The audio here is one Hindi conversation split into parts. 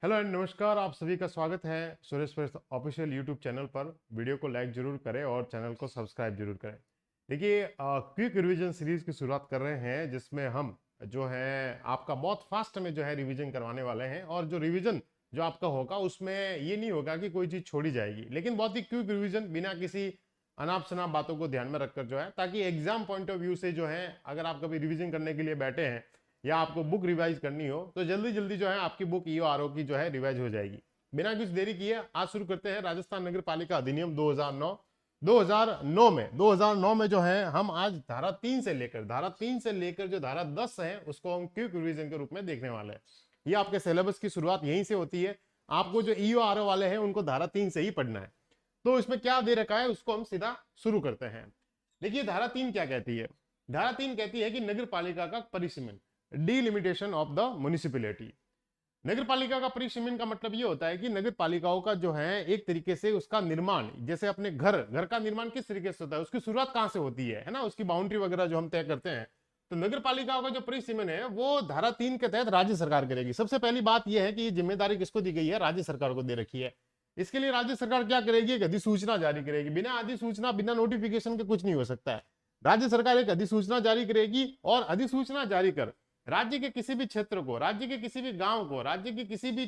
हेलो एंड नमस्कार, आप सभी का स्वागत है Suresh first official YouTube channel पर। वीडियो को लाइक जरूर करें और चैनल को सब्सक्राइब जरूर करें। देखिए, क्विक रिवीजन सीरीज की शुरुआत कर रहे हैं, जिसमें हम जो है आपका बहुत फास्ट में जो है रिवीजन करवाने वाले हैं। और जो रिवीजन जो आपका होगा उसमें ये नहीं होगा कि कोई चीज़ छोड़ी जाएगी, लेकिन बहुत ही क्विक रिवीजन, बिना किसी अनाप शनाप बातों को ध्यान में रखकर जो है, ताकि एग्जाम पॉइंट ऑफ व्यू से जो है अगर आप कभी रिवीजन करने के लिए बैठे हैं या आपको बुक रिवाइज करनी हो तो जल्दी जल्दी जो है आपकी बुक ईओआरओ की जो है रिवाइज हो जाएगी। बिना कुछ देरी किए आज शुरू करते हैं राजस्थान नगर पालिका अधिनियम 2009। 2009 में जो है हम आज धारा 3 से लेकर जो धारा 10 है उसको हम क्विक रिवीजन के रूप में देखने वाले हैं। ये आपके सिलेबस की शुरुआत यहीं से होती है। आपको जो ईओआरओ वाले हैं उनको धारा 3 से ही पढ़ना है। तो इसमें क्या दे रखा है उसको हम सीधा शुरू करते हैं। देखिए, धारा 3 क्या कहती है। धारा 3 कहती है कि नगर पालिका का परिसीमन, डिलिमिटेशन ऑफ द म्युनिसिपैलिटी। नगर पालिका का परिसीमन का मतलब ये होता है कि नगर पालिकाओं का जो है एक तरीके से उसका निर्माण, जैसे अपने घर का निर्माण किस तरीके से होता है, उसकी शुरुआत कहां से होती है ना, उसकी बाउंड्री वगैरह जो हम तय करते हैं। तो नगर पालिकाओं का जो परिसीमन है वो धारा 3 के तहत राज्य सरकार करेगी। सबसे पहली बात यह है कि ये जिम्मेदारी किसको दी गई है, राज्य सरकार को दे रखी है। इसके लिए राज्य सरकार क्या करेगी, एक अधिसूचना जारी करेगी। बिना अधिसूचना, बिना नोटिफिकेशन के कुछ नहीं हो सकता है। राज्य सरकार एक अधिसूचना जारी करेगी और अधिसूचना जारी कर राज्य के किसी भी क्षेत्र को, राज्य के किसी भी गांव को, राज्य के किसी भी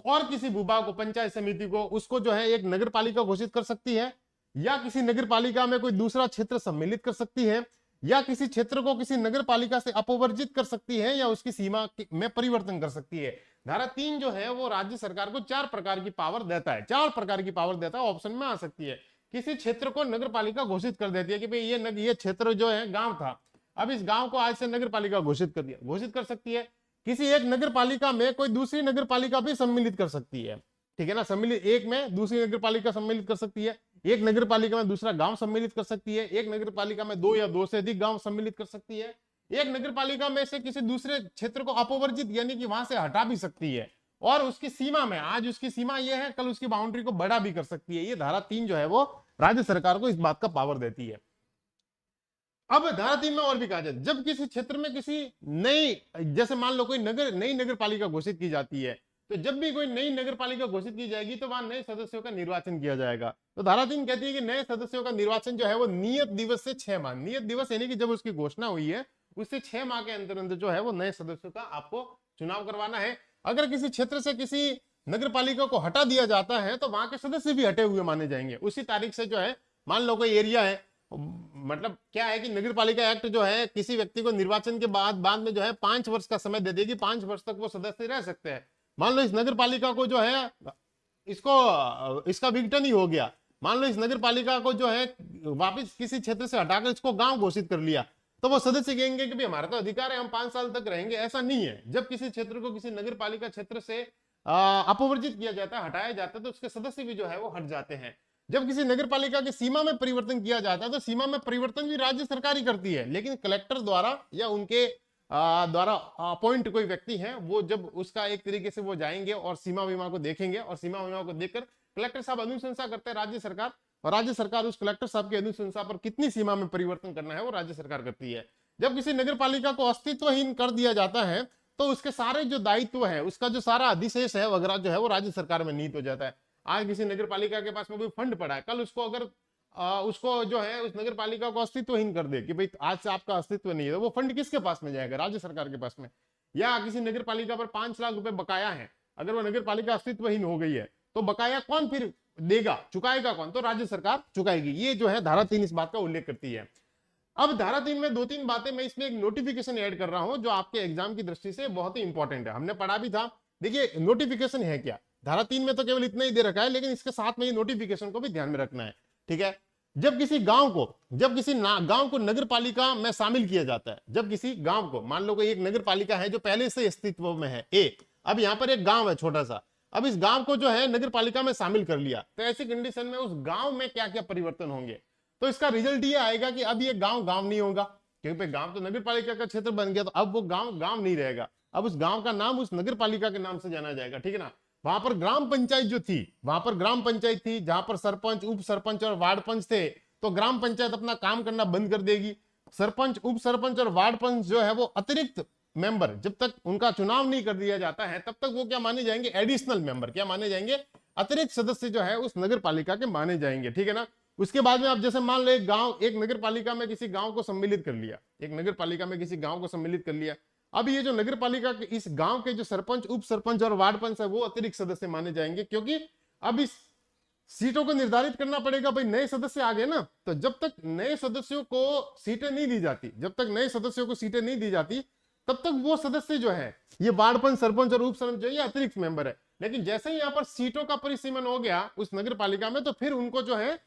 और किसी भूभाग को, पंचायत समिति को, उसको जो है एक नगर पालिका घोषित कर सकती है, या किसी नगर पालिका में कोई दूसरा क्षेत्र सम्मिलित कर सकती है, या किसी क्षेत्र को किसी नगर पालिका से अपवर्जित कर सकती है, या उसकी सीमा में परिवर्तन कर सकती है। धारा 3 जो है वो राज्य सरकार को 4 प्रकार की पावर देता है। 4 प्रकार की पावर देता है, ऑप्शन में आ सकती है। किसी क्षेत्र को नगर पालिका घोषित कर देती है कि भाई ये क्षेत्र जो है गांव था, अब इस गांव को आज से नगर पालिका घोषित कर दिया, घोषित कर सकती है। किसी एक नगर पालिका में कोई दूसरी नगर पालिका भी सम्मिलित कर सकती है, ठीक है ना। सम्मिलित, एक में दूसरी नगर पालिका सम्मिलित कर सकती है, एक नगर पालिका में दूसरा गांव सम्मिलित कर सकती है, एक नगर पालिका में 2 या 2 से अधिक गांव सम्मिलित कर सकती है, एक नगर पालिका में से किसी दूसरे क्षेत्र को अपवर्जित यानी कि वहां से हटा भी सकती है, और उसकी सीमा में, आज उसकी सीमा यह है, कल उसकी बाउंड्री को बढ़ा भी कर सकती है। ये धारा 3 जो है वो राज्य सरकार को इस बात का पावर देती है। अब धारा 3 में और भी कहा जाए, जब किसी क्षेत्र में किसी नई, जैसे मान लो कोई नई नगर पालिका घोषित की जाती है, तो जब भी कोई नई नगर पालिका घोषित की जाएगी तो वहां नए सदस्यों का निर्वाचन किया जाएगा। तो धारा 3 कहती है कि नए सदस्यों का निर्वाचन जो है वो नियत दिवस से 6 माह, नियत दिवस यानी कि जब उसकी घोषणा हुई है उससे 6 माह के अंदर अंदर जो है वो नए सदस्यों का आपको चुनाव करवाना है। अगर किसी क्षेत्र से किसी नगर पालिका को हटा दिया जाता है तो वहां के सदस्य भी हटे हुए माने जाएंगे उसी तारीख से। जो है, मान लो कोई एरिया है, मतलब क्या है कि नगर पालिका एक्ट जो है किसी व्यक्ति को निर्वाचन के बाद में जो है 5 वर्ष का समय दे देगी, 5 वर्ष तक वो सदस्य रह सकते हैं। मान लो इस नगर पालिका को जो है इसका विघटन ही हो गया, मान लो इस नगर पालिका को जो है वापिस किसी क्षेत्र से हटाकर इसको गांव घोषित कर लिया, तो वो सदस्य कहेंगे कि भाई हमारा तो अधिकार है, हम 5 साल तक रहेंगे। ऐसा नहीं है। जब किसी क्षेत्र को किसी नगर पालिका क्षेत्र से अपवर्जित किया जाता है, हटाया जाता है, तो उसके सदस्य भी जो है वो हट जाते हैं। जब किसी नगर पालिका की सीमा में परिवर्तन किया जाता है तो सीमा में परिवर्तन भी राज्य सरकार ही करती है, लेकिन कलेक्टर द्वारा या उनके द्वारा अपॉइंट कोई व्यक्ति है, वो जब उसका एक तरीके से वो जाएंगे और सीमा विमा को देखेंगे, और सीमा विमा को देखकर कलेक्टर साहब अनुशंसा करते हैं राज्य सरकार, और राज्य सरकार उस कलेक्टर साहब की अनुशंसा पर कितनी सीमा में परिवर्तन करना है वो राज्य सरकार करती है। जब किसी नगर पालिका को अस्तित्वहीन कर दिया जाता है तो उसके सारे जो दायित्व है, उसका जो सारा अधिशेष है वगैरह जो है वो राज्य सरकार में नीत हो जाता है। आज किसी नगर पालिका के पास में कोई फंड पड़ा है, कल उसको अगर उसको जो है उस नगर पालिका को अस्तित्वहीन कर दे कि भाई आज से आपका अस्तित्व नहीं है, तो वो फंड किसके पास में जाएगा, राज्य सरकार के पास में। या किसी नगर पालिका पर 5 लाख रुपए बकाया है, अगर वो नगर पालिका अस्तित्वहीन हो गई है तो बकाया कौन फिर देगा, चुकाएगा कौन, तो राज्य सरकार चुकाएगी। ये जो है धारा 3 इस बात का उल्लेख करती है। अब धारा 3 में 2-3 बातें, मैं इसमें एक नोटिफिकेशन ऐड कर रहा हूं जो आपके एग्जाम की दृष्टि से बहुत ही इंपॉर्टेंट है, हमने पढ़ा भी था। देखिए, नोटिफिकेशन है क्या। धारा 3 में तो केवल इतना ही दे रखा है, लेकिन इसके साथ में ये नोटिफिकेशन को भी ध्यान में रखना है, ठीक है। जब किसी गांव को नगर पालिका में शामिल किया जाता है, जब किसी गांव को, मान लो कोई एक नगर पालिका है जो पहले से अस्तित्व में है ए, अब यहाँ पर एक गांव है छोटा सा, अब इस गांव को जो है नगर पालिका में शामिल कर लिया, तो ऐसी कंडीशन में उस गांव में क्या क्या परिवर्तन होंगे, तो इसका रिजल्ट ये आएगा कि अब ये गांव गांव नहीं होगा, क्योंकि गांव तो नगर पालिका का क्षेत्र बन गया, तो अब वो गांव गांव नहीं रहेगा, अब उस गांव का नाम उस नगर पालिका के नाम से जाना जाएगा, ठीक है ना। वहां पर ग्राम पंचायत जो थी, वहां पर ग्राम पंचायत थी जहां पर सरपंच, उप सरपंच और वार्ड पंच थे, तो ग्राम पंचायत अपना काम करना बंद कर देगी। सरपंच, उप सरपंच और वार्ड पंच जो है वो अतिरिक्त मेंबर, जब तक उनका चुनाव नहीं कर दिया जाता है तब तक वो क्या माने जाएंगे, एडिशनल मेंबर, क्या माने जाएंगे, अतिरिक्त सदस्य जो है उस नगर पालिका के माने जाएंगे, ठीक है ना। उसके बाद में आप जैसे मान लो एक गांव, एक नगर पालिका में किसी गांव को सम्मिलित कर लिया, एक नगर पालिका में किसी गांव को सम्मिलित कर लिया। अब ये जो नगर पालिका के इस गांव के जो सरपंच, उप सरपंच और वार्ड पंच है वो अतिरिक्त सदस्य माने जाएंगे, क्योंकि अब इस सीटों को निर्धारित करना पड़ेगा, भाई नए सदस्य आ गए ना, तो जब तक नए सदस्यों को सीटें नहीं दी जाती, जब तक नए सदस्यों को सीटें नहीं दी जाती तब तक वो सदस्य जो है, ये वार्ड पंच, सरपंच और उप सरपंच जो है ये अतिरिक्त मेंबर है। लेकिन जैसे ही यहाँ पर सीटों का परिसीमन हो गया उस नगर पालिका में, तो फिर उनको जो है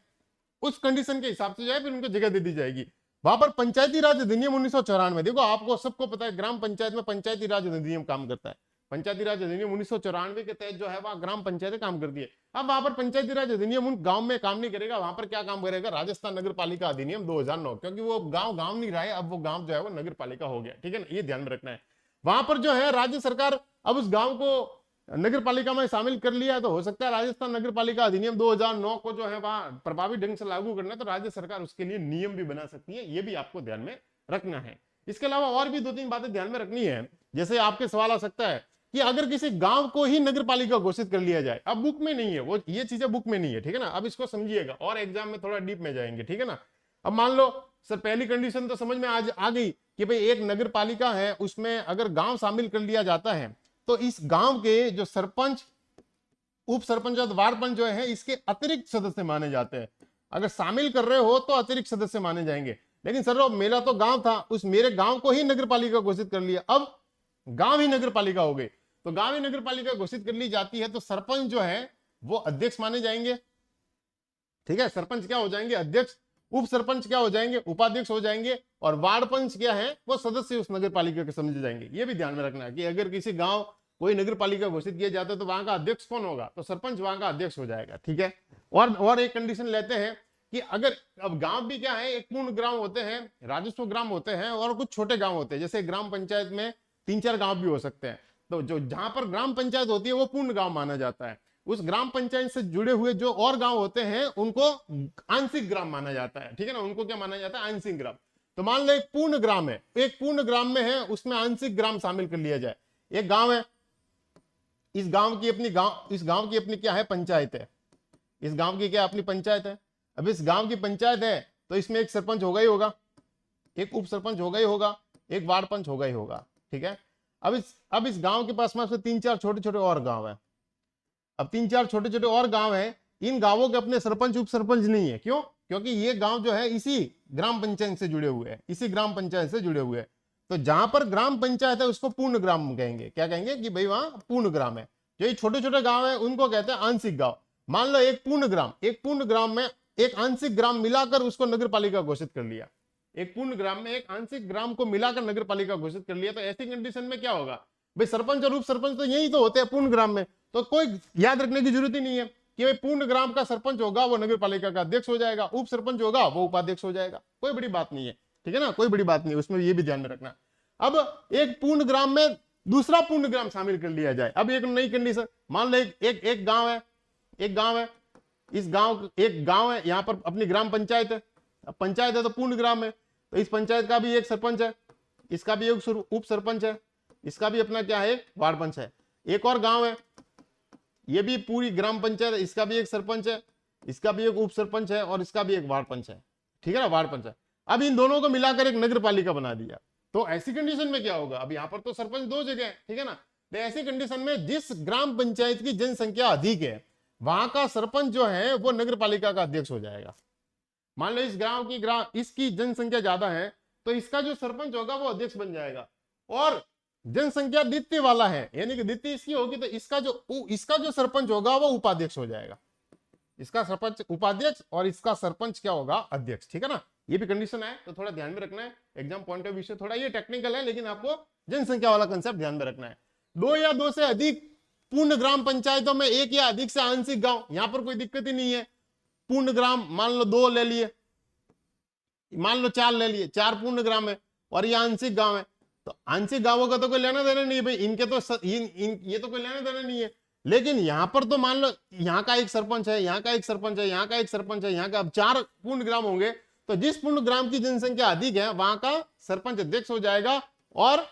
उस कंडीशन के हिसाब से जो है फिर उनको जगह दे दी जाएगी। वहां पर पंचायती राज अधिनियम 1994, देखो आपको सबको पता है ग्राम पंचायत में पंचायती राज अधिनियम काम करता है। पंचायती राज अधिनियम 1994 के तहत जो है वहां ग्राम पंचायतें काम करती है। अब वहां पर पंचायती राज अधिनियम उन गांव में काम नहीं करेगा, वहां पर क्या काम करेगा, राजस्थान नगर पालिका अधिनियम 2009, क्योंकि वो गांव गांव नहीं रहा है, अब वो गांव जो है वो नगर पालिका हो गया, ठीक है ना, ये ध्यान में रखना है। वहां पर जो है राज्य सरकार अब उस गांव को नगर पालिका में शामिल कर लिया है, तो हो सकता है राजस्थान नगर पालिका अधिनियम 2009 को जो है वहां प्रभावी ढंग से लागू करना है, तो राज्य सरकार उसके लिए नियम भी बना सकती है, ये भी आपको ध्यान में रखना है। इसके अलावा और भी 2-3 बातें ध्यान में रखनी है। जैसे आपके सवाल आ सकता है कि अगर किसी गांव को ही नगर पालिका घोषित कर लिया जाए, अब बुक में नहीं है वो, ये चीजें बुक में नहीं है, ठीक है ना, अब इसको समझिएगा और एग्जाम में थोड़ा डीप में जाएंगे, ठीक है ना। अब मान लो सर पहली कंडीशन तो समझ में आ गई कि भाई एक नगर पालिका है, उसमें अगर गांव शामिल कर लिया जाता है तो इस गांव के जो सरपंच, उप सरपंच और वार्ड पंच जो है इसके अतिरिक्त सदस्य माने जाते हैं। अगर शामिल कर रहे हो तो अतिरिक्त सदस्य माने जाएंगे। लेकिन सर मेरा तो गांव था, उस मेरे गांव को ही नगर पालिका घोषित कर लिया, अब गांव ही नगर पालिका हो गई, तो गांव ही नगर पालिका घोषित कर ली जाती है तो सरपंच जो है वो अध्यक्ष माने जाएंगे, ठीक है। सरपंच क्या हो जाएंगे, अध्यक्ष, उप सरपंच क्या हो जाएंगे, उपाध्यक्ष हो जाएंगे, और वार्ड पंच क्या है, वो सदस्य उस नगर पालिका के समझे जाएंगे। ये भी ध्यान में रखना है कि अगर किसी गांव कोई नगर पालिका घोषित किया जाता है तो वहां का अध्यक्ष कौन होगा, तो सरपंच वहां का अध्यक्ष हो जाएगा, ठीक है। और एक कंडीशन लेते हैं कि अगर अब गांव भी क्या है, एक पूर्ण ग्राम होते हैं, राजस्व ग्राम होते हैं, और कुछ छोटे गांव होते हैं, जैसे ग्राम पंचायत में 3-4 गांव भी हो सकते हैं, तो जो जहां पर ग्राम पंचायत होती है वो पूर्ण गांव माना जाता है। उस ग्राम पंचायत से जुड़े हुए जो और गांव होते हैं उनको आंशिक ग्राम माना जाता है, ठीक है ना, उनको क्या माना जाता है, आंशिक ग्राम। तो मान लो एक पूर्ण ग्राम है, एक पूर्ण ग्राम में है, उसमें आंशिक ग्राम शामिल कर लिया जाए। एक गांव है, इस गांव की अपनी क्या है, पंचायत है, इस गांव की क्या अपनी पंचायत है। अब इस गांव की पंचायत है तो इसमें एक सरपंच होगा ही होगा, एक उप सरपंच होगा ही होगा, एक वार्ड पंच होगा ही होगा, ठीक है। अब इस गांव के पास में 3-4 छोटे छोटे और गांव है। अब 3-4 छोटे छोटे और गांव है, इन गांवों के अपने सरपंच उप सरपंच नहीं है, क्यों, क्योंकि ये गांव जो है इसी ग्राम पंचायत से जुड़े हुए हैं, इसी ग्राम पंचायत से जुड़े हुए हैं। तो जहां पर ग्राम पंचायत है उसको पूर्ण ग्राम कहेंगे, क्या कहेंगे कि भाई वहां पूर्ण ग्राम है। जो ये छोटे छोटे गांव है उनको कहते हैं आंशिक गांव। मान लो एक पूर्ण ग्राम में एक आंशिक ग्राम मिलाकर उसको नगर पालिका घोषित कर लिया, एक पूर्ण ग्राम में एक आंशिक ग्राम को मिलाकर नगर पालिका घोषित कर लिया, तो ऐसी कंडीशन में क्या होगा, भाई सरपंच और उप सरपंच तो यही तो होते हैं पूर्ण ग्राम में, तो कोई याद रखने की जरूरत ही नहीं है कि भाई पूर्ण ग्राम का सरपंच होगा वो नगर पालिका का अध्यक्ष हो जाएगा, उप सरपंच होगा वो उपाध्यक्ष हो जाएगा, कोई बड़ी बात नहीं है, ठीक है ना, कोई बड़ी बात नहीं है उसमें, ये भी ध्यान में रखना। अब एक पूर्ण ग्राम में दूसरा पूर्ण ग्राम शामिल कर लिया जाए। अब एक नई कंडीशन, मान लो एक गांव है, इस गांव एक गांव है, यहां पर अपनी ग्राम पंचायत है। अब पंचायत है तो पूर्ण ग्राम है, तो इस पंचायत का भी एक सरपंच है, इसका भी एक उप सरपंच है, इसका भी अपना क्या है, वार्ड पंच है। एक और गांव है, ये भी पूरी ग्राम पंचायत है, इसका भी एक सरपंच है, इसका भी एक उप सरपंच है, और इसका भी एक वार्ड पंच है, ठीक है ना, वार्ड पंच है। अब इन दोनों को मिलाकर एक नगर पालिका बना दिया, तो ऐसी कंडीशन में क्या होगा, अब यहां पर तो सरपंच 2 जगह है, ठीक है ना, तो ऐसी कंडीशन में जिस ग्राम पंचायत की जनसंख्या अधिक है वहां का सरपंच जो है वो नगर पालिका का अध्यक्ष हो जाएगा। मान लो इस इसकी जनसंख्या ज्यादा है तो इसका जो सरपंच होगा वो अध्यक्ष बन जाएगा, और जनसंख्या द्वितीय वाला है यानी कि द्वितीय इसकी होगी तो इसका जो सरपंच होगा वो उपाध्यक्ष हो जाएगा, इसका सरपंच उपाध्यक्ष और इसका सरपंच क्या होगा, अध्यक्ष, ठीक है ना। ये भी कंडीशन है तो थोड़ा ध्यान में रखना है, एग्जाम पॉइंट ऑफ व्यू से थोड़ा ये टेक्निकल है लेकिन आपको जनसंख्या वाला कंसेप्ट ध्यान में रखना है। 2 या 2 से अधिक पूर्ण ग्राम पंचायतों में एक या अधिक से आंशिक गांव, यहां पर कोई दिक्कत ही नहीं है। पूर्ण ग्राम मान लो 2 ले लिए, मान लो 4 ले लिए, 4 पूर्ण ग्राम है और ये आंशिक गांव है, तो आंशिक गांवों का तो कोई लेना देना नहीं है भाई, इनके तो ये तो कोई लेना देना नहीं है। लेकिन यहां पर तो मान लो यहाँ का एक सरपंच है, यहाँ का एक सरपंच है, यहाँ का एक सरपंच है, यहाँ का अब 4 पूर्ण ग्राम होंगे, तो जिस पूर्ण ग्राम की जनसंख्या अधिक है वहां का सरपंच अध्यक्ष हो जाएगा और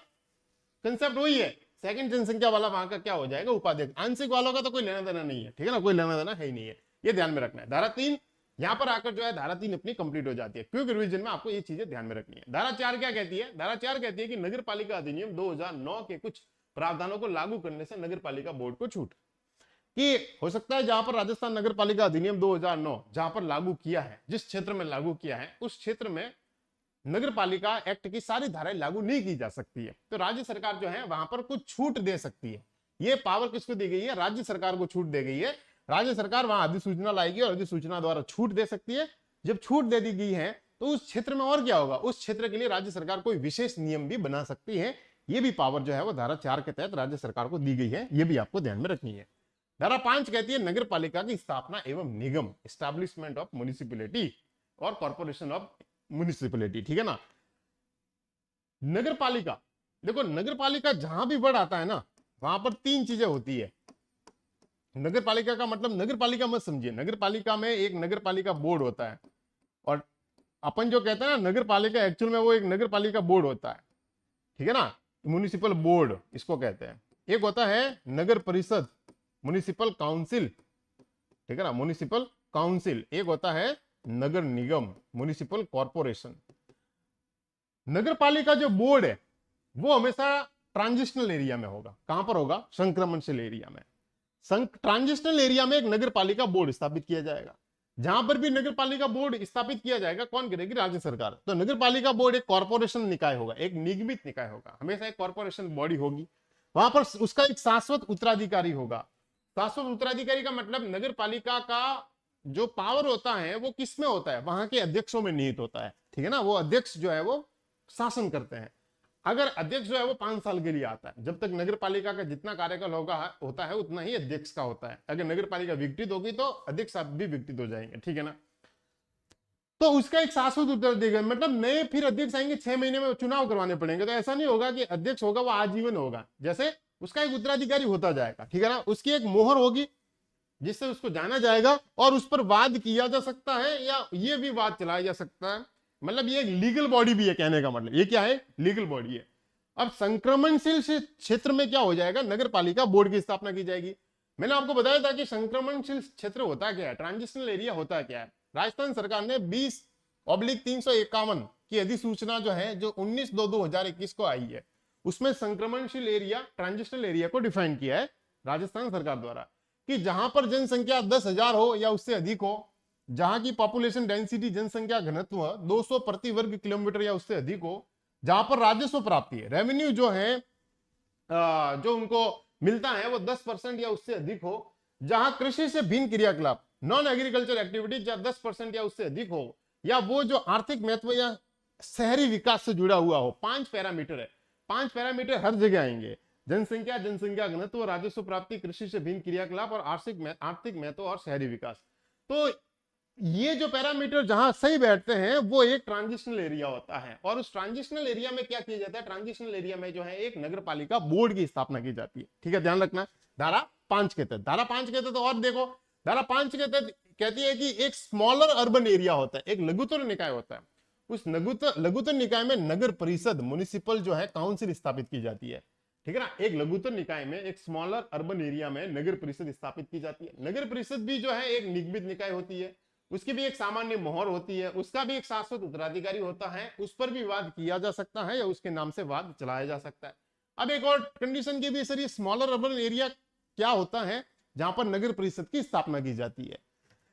कंसेप्ट वही है। सेकंड जनसंख्या वाला वहां का क्या हो जाएगा, उपाध्यक्ष। आंशिक वालों का तो कोई लेना देना नहीं है, ठीक है ना, कोई लेना देना है ही नहीं है, ये ध्यान में रखना है। धारा 3 यहां पर आकर जो है धारा 3 अपनी कंप्लीट हो जाती है। क्विक रिवीजन में आपको ये चीजें ध्यान में रखनी है। धारा 4 क्या कहती है, धारा 4 कहती है कि नगर पालिका अधिनियम 2009 के कुछ प्रावधानों को लागू करने से नगर पालिका बोर्ड को छूट, कि हो सकता है जहां पर राजस्थान नगर पालिका अधिनियम 2009 जहां पर लागू किया है, जिस क्षेत्र में लागू किया है उस क्षेत्र में नगर पालिका एक्ट की सारी धाराएं लागू नहीं की जा सकती है, तो राज्य सरकार जो है वहां पर कुछ छूट दे सकती है। ये पावर किसको दी गई है, राज्य सरकार को छूट दे गई है। राज्य सरकार वहां अधिसूचना लाएगी और अधिसूचना द्वारा छूट दे सकती है। जब छूट दे दी गई है तो उस क्षेत्र में और क्या होगा, उस क्षेत्र के लिए राज्य सरकार कोई विशेष नियम भी बना सकती है। ये भी पावर जो है वो धारा 4 के तहत राज्य सरकार को दी गई है, ये भी आपको ध्यान में रखनी है। धारा 5 कहती है नगर पालिका की स्थापना एवं निगम, एस्टैब्लिशमेंट ऑफ म्युनिसिपैलिटी और कॉर्पोरेशन ऑफ म्युनिसिपैलिटी, ठीक है ना। नगर पालिका, देखो नगर पालिका जहां भी वर्ड आता है ना वहां पर 3 चीजें होती है। नगर पालिका का मतलब नगर पालिका मत समझिए, नगर पालिका में एक नगर पालिका बोर्ड होता है, और अपन जो कहते हैं ना नगर पालिका, एक्चुअल में वो एक नगर पालिका बोर्ड होता है, ठीक है ना, म्युनिसिपल बोर्ड इसको कहते हैं। एक होता है नगर परिषद, म्युनिसिपल काउंसिल, ठीक है ना, म्युनिसिपल काउंसिल। एक होता है नगर निगम, म्युनिसिपल कॉर्पोरेशन। नगर पालिका जो बोर्ड है वो हमेशा ट्रांजिशनल एरिया में होगा। कहां पर होगा, संक्रमणशील एरिया में। ट्रांजिशनल एरिया में एक नगर पालिका बोर्ड स्थापित किया जाएगा। जहां पर भी नगर पालिका बोर्ड स्थापित किया जाएगा कौन करेगी, राज्य सरकार। तो नगर पालिका बोर्ड एक कॉर्पोरेशन निकाय होगा, एक निगमित निकाय होगा, हमेशा एक कॉर्पोरेशन बॉडी होगी। वहां पर उसका एक शाश्वत उत्तराधिकारी होगा। शाश्वत उत्तराधिकारी का मतलब नगर पालिका का जो पावर होता है वो किसमें होता है, वहां के अध्यक्षों में निहित होता है, ठीक है ना। वो अध्यक्ष जो है वो शासन करते हैं। अगर अध्यक्ष जो है वो 5 साल के लिए आता है, जब तक नगर पालिका का जितना कार्यकाल होता है उतना ही अध्यक्ष का होता है। अगर नगर पालिका विघटित होगी तो अध्यक्ष भी विघटित हो जाएंगे, ठीक है ना। तो उसका एक शाश्वत उत्तराधिकारी, मतलब नए फिर अध्यक्ष आएंगे, 6 महीने में चुनाव करवाने पड़ेंगे। तो ऐसा नहीं होगा कि अध्यक्ष होगा वो आजीवन होगा, जैसे उसका एक उत्तराधिकारी होता जाएगा, ठीक है ना। उसकी एक मोहर होगी जिससे उसको जाना जाएगा और उस पर वाद किया जा सकता है या ये भी वाद चलाया जा सकता है। मतलब ये एक लीगल बॉडी भी है, कहने का मतलब ये क्या है, लीगल बॉडी है। अब संक्रमणशील क्षेत्र में क्या हो जाएगा, नगर पालिका बोर्ड की स्थापना की जाएगी। मैंने आपको बताया था कि संक्रमणशील क्षेत्र होता क्या है, ट्रांजिशनल एरिया होता क्या है। राजस्थान सरकार ने 20/351 की अधिसूचना जो है, जो 19/2/2021 को आई है, उसमें संक्रमणशील एरिया, ट्रांजिशनल एरिया को डिफाइन किया है राजस्थान सरकार द्वारा, कि जहां पर जनसंख्या 10,000 हो या उससे अधिक हो, जहां की पॉपुलेशन डेंसिटी, जनसंख्या घनत्व 200 प्रति वर्ग किलोमीटर या उससे अधिक हो, जहां पर राजस्व प्राप्ति है, रेवेन्यू जो है जो उनको मिलता है वो 10% या उससे अधिक हो, जहां कृषि से भिन्न क्रियाकलाप, नॉन एग्रीकल्चर एक्टिविटीज या 10% या उससे अधिक हो, या वो जो आर्थिक महत्व या शहरी विकास से जुड़ा हुआ हो। 5 पैरामीटर है, 5 पैरामीटर हर जगह आएंगे, जनसंख्या, जनसंख्या घनत्व, राजस्व प्राप्ति, कृषि से भिन्न क्रियाकलाप और आर्थिक महत्व और शहरी विकास। तो ये जो पैरामीटर जहां सही बैठते हैं वो एक ट्रांजिशनल एरिया होता है। और उस ट्रांजिशनल एरिया में क्या किया जाता है, ट्रांजिशनल एरिया में जो है एक नगर पालिका बोर्ड की स्थापना की जाती है, ठीक है, ध्यान रखना। धारा 5 के तहत, धारा 5 के तहत और देखो, धारा 5 के तहत कहती है कि एक स्मॉलर अर्बन एरिया होता है, एक लघुतर निकाय होता है। उस लघुतर निकाय में नगर परिषद, म्युनिसिपल जो है काउंसिल स्थापित की जाती है, ठीक है ना। एक लघुतर निकाय में, एक स्मॉलर अर्बन एरिया में नगर परिषद स्थापित की जाती है। नगर परिषद भी जो है एक निगमित निकाय होती है, उसकी भी एक सामान्य मोहर होती है, उसका भी एक शाश्वत उत्तराधिकारी होता है, उस पर भी वाद किया जा सकता है या उसके नाम से वाद चलाया जा सकता है। अब एक और कंडीशन की भी, सर ये स्मॉलर अर्बन एरिया क्या होता है जहां पर नगर परिषद की स्थापना की जाती है।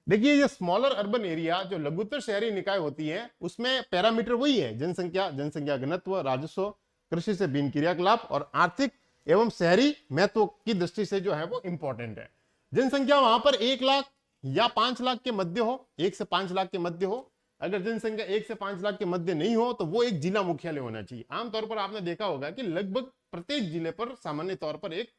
देखिए ये स्मॉलर अर्बन एरिया जो लघुतर शहरी निकाय होती है उसमें पैरामीटर वही है, जनसंख्या, जनसंख्या घनत्व, राजस्व, कृषि से भिन्न क्रियाकलाप और आर्थिक एवं शहरी महत्व की दृष्टि से जो है वो इंपॉर्टेंट है। जनसंख्या वहां पर 1 लाख या 5 लाख के मध्य हो, 1 से 5 लाख के मध्य हो। अगर जनसंख्या 1 से 5 लाख के मध्य नहीं हो तो वो एक जिला मुख्यालय होना चाहिए। आमतौर पर आपने देखा होगा कि लगभग प्रत्येक जिले पर सामान्य तौर पर एक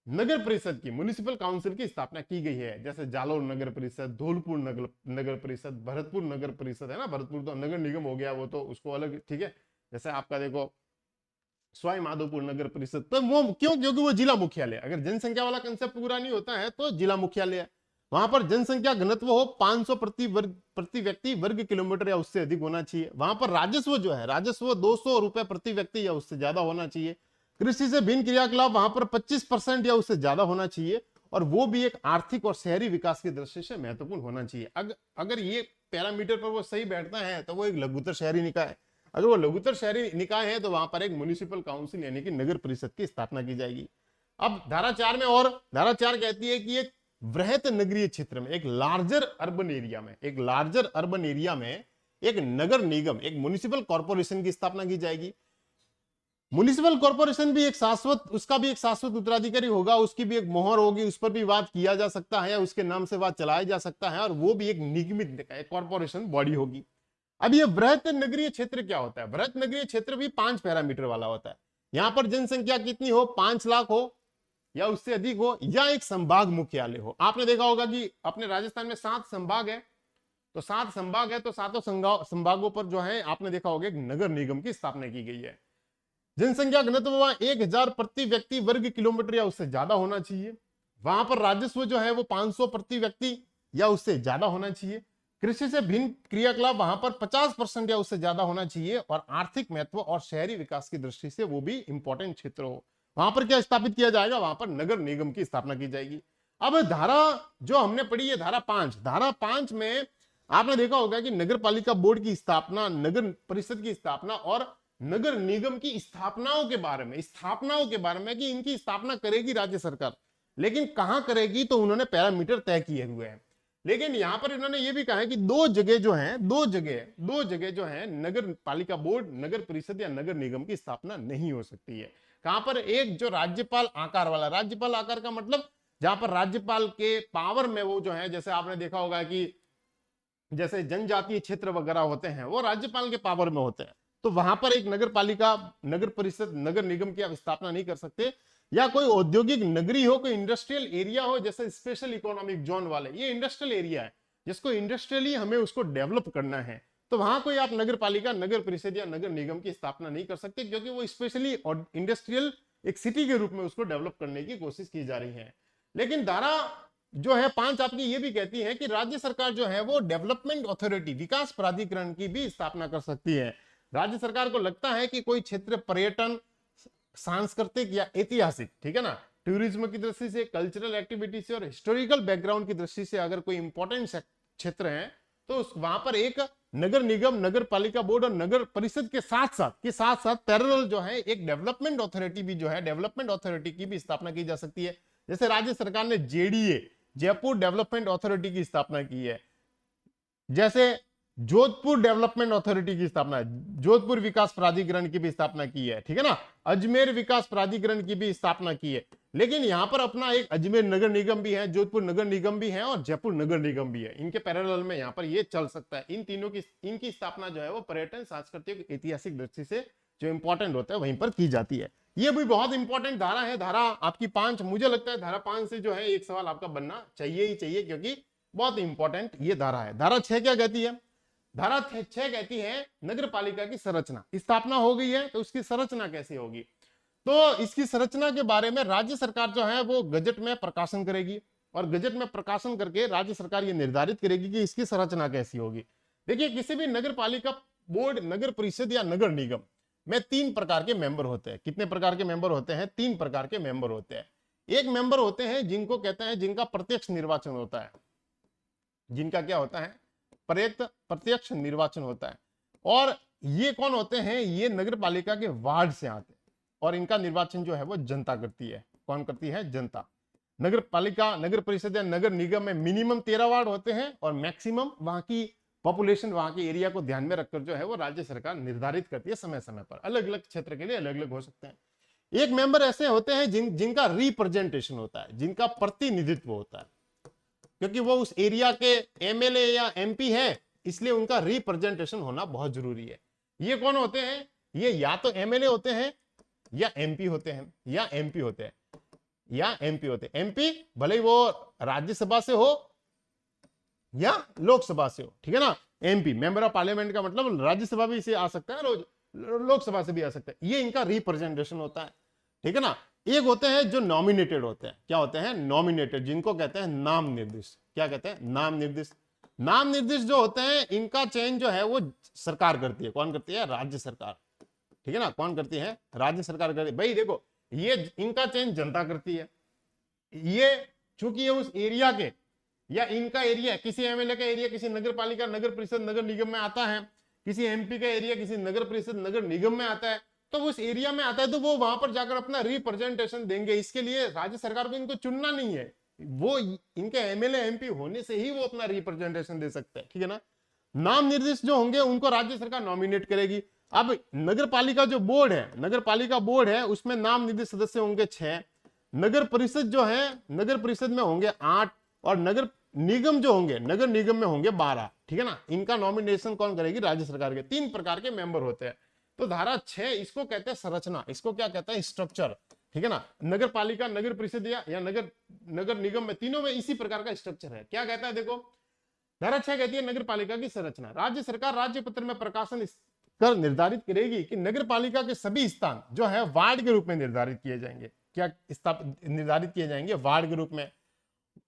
नगर परिषद की, म्युनिसिपल काउंसिल की स्थापना की गई है। जैसे जालोर नगर परिषद, धौलपुर नगर परिषद, भरतपुर नगर परिषद है ना, भरतपुर तो नगर निगम हो गया, वो तो उसको अलग, ठीक है। जैसे आपका देखो सवाई माधोपुर नगर परिषद, तो वो क्यों, क्योंकि वो जिला मुख्यालय, अगर जनसंख्या वाला कंसेप्ट पूरा नहीं होता है तो जिला मुख्यालय है। वहां पर जनसंख्या घनत्व हो 500 प्रति व्यक्ति वर्ग किलोमीटर या उससे अधिक होना चाहिए। वहां पर राजस्व जो है, राजस्व 200 रुपए प्रति व्यक्ति या उससे ज्यादा होना चाहिए। कृषि से भिन्न क्रियाकलाप वहां पर 25% या उससे ज्यादा होना चाहिए, और वो भी एक आर्थिक और शहरी विकास की दृष्टि से महत्वपूर्ण होना चाहिए। अगर ये पैरामीटर पर वो सही बैठता है तो वो एक लघुतर शहरी निकाय है। अगर वो लघुतर शहरी निकाय है तो वहां पर एक म्युनिसिपल काउंसिल यानी कि नगर परिषद की स्थापना की जाएगी। अब धारा 4 में, और धारा 4 कहती है कि एक वृहत नगरीय क्षेत्र में, एक लार्जर अर्बन एरिया में, एक लार्जर अर्बन एरिया में एक नगर निगम, एक म्युनिसिपल कॉर्पोरेशन की स्थापना की जाएगी। म्युनिसिपल कॉर्पोरेशन भी एक शाश्वत, उसका भी एक शाश्वत उत्तराधिकारी होगा, उसकी भी एक मोहर होगी, उस पर भी बात किया जा सकता है, उसके नाम से बात चलाया जा सकता है, और वो भी एक निगमित कॉर्पोरेशन बॉडी होगी। अब ये वृहत नगरीय क्षेत्र क्या होता है? वृहत नगरीय क्षेत्र भी 5 पैरामीटर वाला होता है। यहां पर जनसंख्या कितनी हो, 5 लाख हो या उससे अधिक हो, या एक संभाग मुख्यालय हो। आपने देखा होगा कि अपने राजस्थान में 7 संभाग है, तो 7 संभाग है, तो 7 संभागों पर जो है आपने देखा होगा एक नगर निगम की स्थापना की गई है। जनसंख्या घनत्व वहां 1000 प्रति व्यक्ति वर्ग किलोमीटर या उससे ज्यादा होना चाहिए। वहां पर राजस्व जो है वो 500 प्रति व्यक्ति या उससे ज्यादा होना चाहिए। कृषि से भिन्न क्रियाकलाप वहां पर 50% या उससे ज्यादा होना चाहिए, और आर्थिक महत्व और शहरी विकास की दृष्टि से वो भी इंपॉर्टेंट क्षेत्र हो। वहां पर क्या स्थापित किया जाएगा? वहां पर नगर निगम की स्थापना की जाएगी। अब धारा जो हमने पढ़ी है धारा 5, धारा 5 में आपने देखा होगा कि नगर पालिका बोर्ड की स्थापना, नगर परिषद की स्थापना और नगर निगम की स्थापनाओं के बारे में कि इनकी स्थापना करेगी राज्य सरकार, लेकिन कहां करेगी तो उन्होंने पैरामीटर तय किए हुए हैं। लेकिन यहां पर इन्होंने ये भी कहा है कि दो जगह जो है नगर पालिका बोर्ड, नगर परिषद या नगर निगम की स्थापना नहीं हो सकती है। कहां पर? एक जो राज्यपाल आकार वाला, राज्यपाल आकार का मतलब जहां पर राज्यपाल के पावर में वो जो है, जैसे आपने देखा होगा कि जैसे जनजातीय क्षेत्र वगैरह होते हैं वो राज्यपाल के पावर में होते हैं, तो वहां पर एक नगर पालिका, नगर परिषद, नगर निगम की आप स्थापना नहीं कर सकते। या कोई औद्योगिक नगरी हो, कोई इंडस्ट्रियल एरिया हो, जैसे स्पेशल इकोनॉमिक जोन वाले, ये इंडस्ट्रियल एरिया है जिसको इंडस्ट्रियली हमें उसको डेवलप करना है, तो वहां कोई आप नगर पालिका, नगर परिषद या नगर निगम की स्थापना नहीं कर सकते, क्योंकि वो स्पेशली इंडस्ट्रियल एक सिटी के रूप में उसको डेवलप करने की कोशिश की जा रही है। लेकिन धारा जो है 5 आपकी ये भी कहती है कि राज्य सरकार जो है वो डेवलपमेंट अथॉरिटी, विकास प्राधिकरण की भी स्थापना कर सकती है। राज्य सरकार को लगता है कि कोई क्षेत्र पर्यटन, सांस्कृतिक या ऐतिहासिक, ठीक है ना, टूरिज्म की दृष्टि से, कल्चरल एक्टिविटी से और हिस्टोरिकल बैकग्राउंड की दृष्टि से अगर कोई इंपॉर्टेंट क्षेत्र है, तो वहां पर एक नगर निगम, नगर पालिका बोर्ड और नगर परिषद के साथ साथ पैरेलल जो है एक डेवलपमेंट अथॉरिटी भी जो है, डेवलपमेंट अथॉरिटी की भी स्थापना की जा सकती है। जैसे राज्य सरकार ने जेडीए, जयपुर डेवलपमेंट अथॉरिटी की स्थापना की है, जैसे जोधपुर डेवलपमेंट अथॉरिटी की स्थापना, जोधपुर विकास प्राधिकरण की भी स्थापना की है, ठीक है ना, अजमेर विकास प्राधिकरण की भी स्थापना की है। लेकिन यहां पर अपना एक अजमेर नगर निगम भी है, जोधपुर नगर निगम भी है और जयपुर नगर निगम भी है। इनके पैरेलल में यहां पर ये चल सकता है। इन तीनों की, इनकी स्थापना जो है वो पर्यटन, सांस्कृतिक, ऐतिहासिक दृष्टि से जो इंपॉर्टेंट होता है वहीं पर की जाती है। ये भी बहुत इंपॉर्टेंट धारा है, धारा आपकी 5। मुझे लगता है धारा 5 से जो है एक सवाल आपका बनना चाहिए ही चाहिए, क्योंकि बहुत इंपॉर्टेंट ये धारा है। धारा 6 क्या कहती है? धारा 6 कहती है नगर पालिका की संरचना। स्थापना हो गई है तो उसकी संरचना कैसे होगी? तो इसकी संरचना के बारे में राज्य सरकार जो है वो गजट में प्रकाशन करेगी, और गजट में प्रकाशन करके राज्य सरकार ये निर्धारित करेगी कि इसकी संरचना कैसी होगी। देखिए, किसी भी नगर पालिका बोर्ड, नगर परिषद या नगर निगम में 3 प्रकार के मेंबर होते हैं। कितने प्रकार के मेंबर होते हैं? 3 प्रकार के मेंबर होते हैं। एक मेंबर होते हैं जिनको कहते हैं, जिनका प्रत्यक्ष निर्वाचन होता है, जिनका क्या होता है? प्रत्यक्ष निर्वाचन होता है। और ये कौन होते हैं? ये नगर पालिका के वार्ड से आते हैं, और इनका निर्वाचन जो है वो जनता करती है। कौन करती है? जनता। नगर पालिका, नगर परिषद या नगर निगम में मिनिमम 13 वार्ड होते हैं, और मैक्सिमम वहां की पॉपुलेशन, वहां के एरिया को ध्यान में रखकर जो है वो राज्य सरकार निर्धारित करती है समय समय पर। अलग अलग क्षेत्र के लिए अलग अलग हो सकते हैं। एक मेंबर ऐसे होते हैं जिनका रिप्रेजेंटेशन होता है, जिनका प्रतिनिधित्व होता है, क्योंकि वो उस एरिया के एमएलए या एमपी है, इसलिए उनका रिप्रेजेंटेशन होना बहुत जरूरी है। ये कौन होते हैं? ये या तो एमएलए होते हैं या एमपी होते हैं, या एमपी होते हैं, या एमपी होते हैं। एमपी भले ही वो राज्यसभा से हो या लोकसभा से हो, ठीक है ना। एमपी मेंबर ऑफ पार्लियामेंट का मतलब राज्यसभा भी से आ सकता है, लोकसभा से भी आ सकता है। ये इनका रिप्रेजेंटेशन होता है, ठीक है ना। एक होते हैं जो नॉमिनेटेड होते हैं। क्या होते हैं? नॉमिनेटेड, जिनको कहते हैं नाम निर्दिष्ट। क्या कहते हैं? नाम निर्दिष्ट। नाम निर्दिष्ट जो होते हैं इनका चयन जो है वो सरकार करती है। कौन करती है? राज्य सरकार। ठीक है ना, कौन करती है? राज्य सरकार करती है। भाई देखो, ये इनका चयन जनता करती है। ये चूंकि ये उस एरिया के, या इनका एरिया, किसी एमएलए का एरिया किसी नगर पालिका, नगर परिषद, नगर निगम में आता है, किसी एमपी का एरिया किसी नगर परिषद, नगर निगम में आता है, तो उस एरिया में आता है तो वो वहां पर जाकर अपना रिप्रेजेंटेशन देंगे। इसके लिए राज्य सरकार को इनको चुनना नहीं है, वो इनके एमएलए एमपी होने से ही वो अपना रिप्रेजेंटेशन दे सकते हैं। ठीक है ना। नाम निर्दिष्ट जो होंगे उनको राज्य सरकार नॉमिनेट करेगी। अब नगर पालिका जो बोर्ड है, नगर पालिका बोर्ड है, उसमें नाम निर्दिष्ट सदस्य होंगे 6। नगर परिषद जो है, नगर परिषद में होंगे 8, और नगर निगम जो होंगे, नगर निगम में होंगे 12। ठीक है ना। इनका नॉमिनेशन कौन करेगी? राज्य सरकार के। 3 प्रकार के मेंबर होते हैं। तो धारा 6 इसको कहते हैं संरचना, इसको क्या कहते हैं? स्ट्रक्चर। ठीक है ना। नगर पालिका, नगर परिषद या नगर निगम में, तीनों में इसी प्रकार का स्ट्रक्चर है। क्या कहता है? देखो, धारा 6 कहती है नगर पालिका की संरचना। राज्य सरकार राज्य पत्र में प्रकाशन कर निर्धारित करेगी कि नगर पालिका के सभी स्थान जो है वार्ड के रूप में निर्धारित किए जाएंगे। क्या निर्धारित किए जाएंगे? वार्ड के रूप में।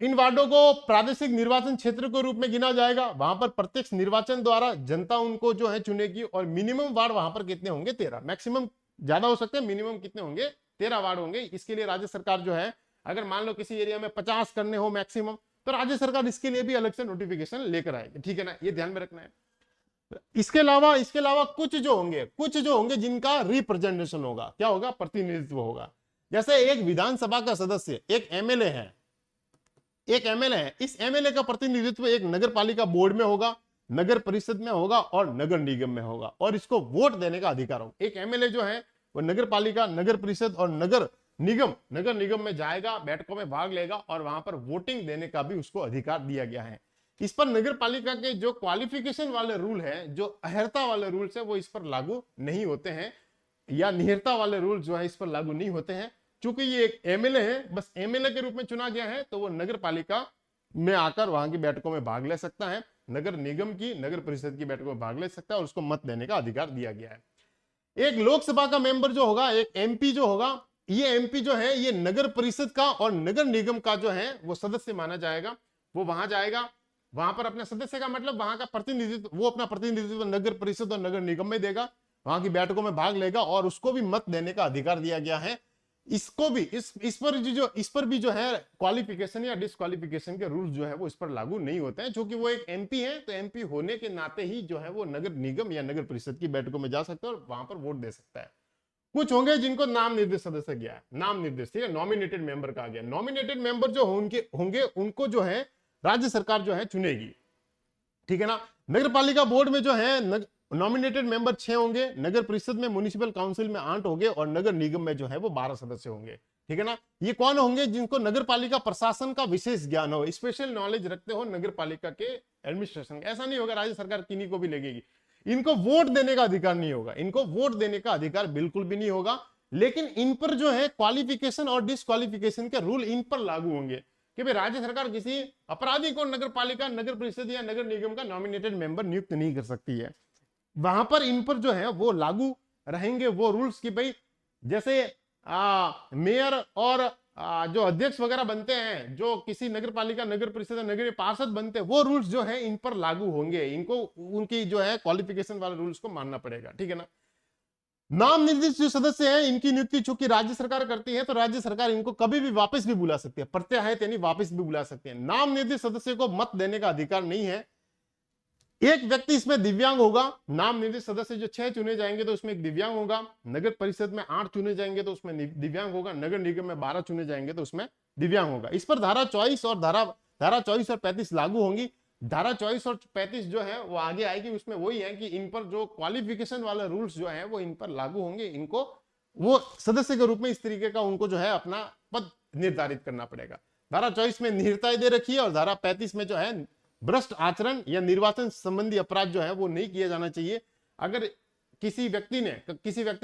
इन वार्डों को प्रादेशिक निर्वाचन क्षेत्र के रूप में गिना जाएगा। वहां पर प्रत्यक्ष निर्वाचन द्वारा जनता उनको जो है चुनेगी, और मिनिमम वार्ड वहां पर कितने होंगे? 13। मैक्सिमम ज्यादा हो सकते हैं, मिनिमम कितने होंगे? 13 वार्ड होंगे। इसके लिए राज्य सरकार जो है, अगर मान लो किसी एरिया में 50 करने हो मैक्सिमम, तो राज्य सरकार इसके लिए भी अलग से नोटिफिकेशन लेकर आएगी। ठीक है ना, ये ध्यान में रखना है। इसके अलावा कुछ जो होंगे जिनका रिप्रेजेंटेशन होगा। क्या होगा? प्रतिनिधित्व होगा। जैसे एक विधानसभा का सदस्य, एक एमएलए है, इस एमएलए का प्रतिनिधित्व एक नगर पालिका बोर्ड में होगा, नगर परिषद में होगा और नगर निगम में होगा, और इसको वोट देने का अधिकार होगा। एक एमएलए जो है वो नगर पालिका, नगर परिषद और नगर निगम में जाएगा, बैठकों में भाग लेगा, और वहां पर वोटिंग देने का भी उसको अधिकार दिया गया है। इस पर नगर पालिका के जो क्वालिफिकेशन वाले रूल है, जो अहर्ता वाले रूल्स है, वो इस पर लागू नहीं होते हैं, या निहिरता वाले रूल जो है इस पर लागू नहीं होते हैं। चूंकि ये एक एमएलए है, बस एमएलए के रूप में चुना गया है, तो वो नगर पालिका में आकर वहां की बैठकों में भाग ले सकता है, नगर निगम की, नगर परिषद की बैठकों में भाग ले सकता है, और उसको मत देने का अधिकार दिया गया है। एक लोकसभा का मेंबर जो होगा, एक एमपी जो होगा, ये एमपी जो है ये नगर परिषद का और नगर निगम का जो है वो सदस्य माना जाएगा। वो वहां जाएगा, वहां पर अपने सदस्य का मतलब वहां का प्रतिनिधित्व, वो अपना प्रतिनिधित्व नगर परिषद और नगर निगम में देगा, वहां की बैठकों में भाग लेगा, और उसको भी मत देने का अधिकार दिया गया है। इसको भी इस पर भी जो है क्वालिफिकेशन या डिस्क्वालिफिकेशन के रूल्स जो है वो इस पर लागू नहीं होते हैं, क्योंकि वो एक एमपी है, तो एमपी होने के नाते ही जो है वो नगर निगम या नगर परिषद की बैठकों में जा सकता है और वहां पर वोट दे सकता है। कुछ होंगे जिनको नाम निर्दिष्ट सदस्य गया है, नाम निर्दिष्ट, ठीक है, नॉमिनेटेड मेंबर कहा गया। नॉमिनेटेड मेंबर जो होंगे उनको जो है राज्य सरकार जो है चुनेगी। ठीक है ना। नगर पालिका बोर्ड में जो है नॉमिनेटेड मेंबर 6 होंगे, नगर परिषद में, म्युनिसिपल काउंसिल में 8 होंगे, और नगर निगम में जो है वो 12 सदस्य होंगे। ठीक है ना। ये कौन होंगे? जिनको नगर पालिका प्रशासन का विशेष ज्ञान हो, स्पेशल नॉलेज रखते हो नगर पालिका के एडमिनिस्ट्रेशन। ऐसा नहीं होगा राज्य सरकार किन्हीं को भी लगेगी। इनको वोट देने का अधिकार नहीं होगा, इनको वोट देने का अधिकार बिल्कुल भी नहीं होगा, लेकिन इन पर जो है क्वालिफिकेशन और डिस्क्वालिफिकेशन के रूल इन पर लागू होंगे कि भाई राज्य सरकार किसी अपराधी को नगर पालिका, नगर परिषद या नगर निगम का नॉमिनेटेड मेंबर नियुक्त नहीं कर सकती है। वहां पर इन पर जो है वो लागू रहेंगे वो रूल्स की भाई, जैसे मेयर और जो अध्यक्ष वगैरह बनते हैं, जो किसी नगर पालिका, नगर परिषद, नगर पार्षद बनते हैं, वो रूल्स जो है इन पर लागू होंगे। इनको उनकी जो है क्वालिफिकेशन वाले रूल्स को मानना पड़ेगा। ठीक है ना। नाम निर्दिष्ट जो सदस्य हैं इनकी नियुक्ति चूंकि राज्य सरकार करती है, तो राज्य सरकार इनको कभी भी वापस भी बुला सकती है, प्रत्याहित यानी वापस भी बुला सकते हैं। नाम निर्दिष्ट सदस्य को मत देने का अधिकार नहीं है। एक व्यक्ति इसमें दिव्यांग होगा। नाम निर्दिष्ट सदस्य जो 6 चुने जाएंगे तो उसमें एक दिव्यांग होगा, नगर परिषद में 8 चुने जाएंगे तो उसमें दिव्यांग होगा, नगर निगम में 12 चुने जाएंगे तो उसमें दिव्यांग होगा। इस पर धारा 24 और 35 लागू होंगी। धारा 24 और 35 जो है वो आगे आएगी, उसमें वही है कि इन पर जो क्वालिफिकेशन वाले रूल्स जो है वो इन पर लागू होंगे। इनको वो सदस्य के रूप में इस तरीके का उनको जो है अपना पद निर्धारित करना पड़ेगा। धारा 24 में निहिरताएं दे रखी है, और धारा 35 में जो है भ्रष्ट आचरण या निर्वाचन संबंधी अपराध जो है वो नहीं किया जाना चाहिए। अगर किसी व्यक्ति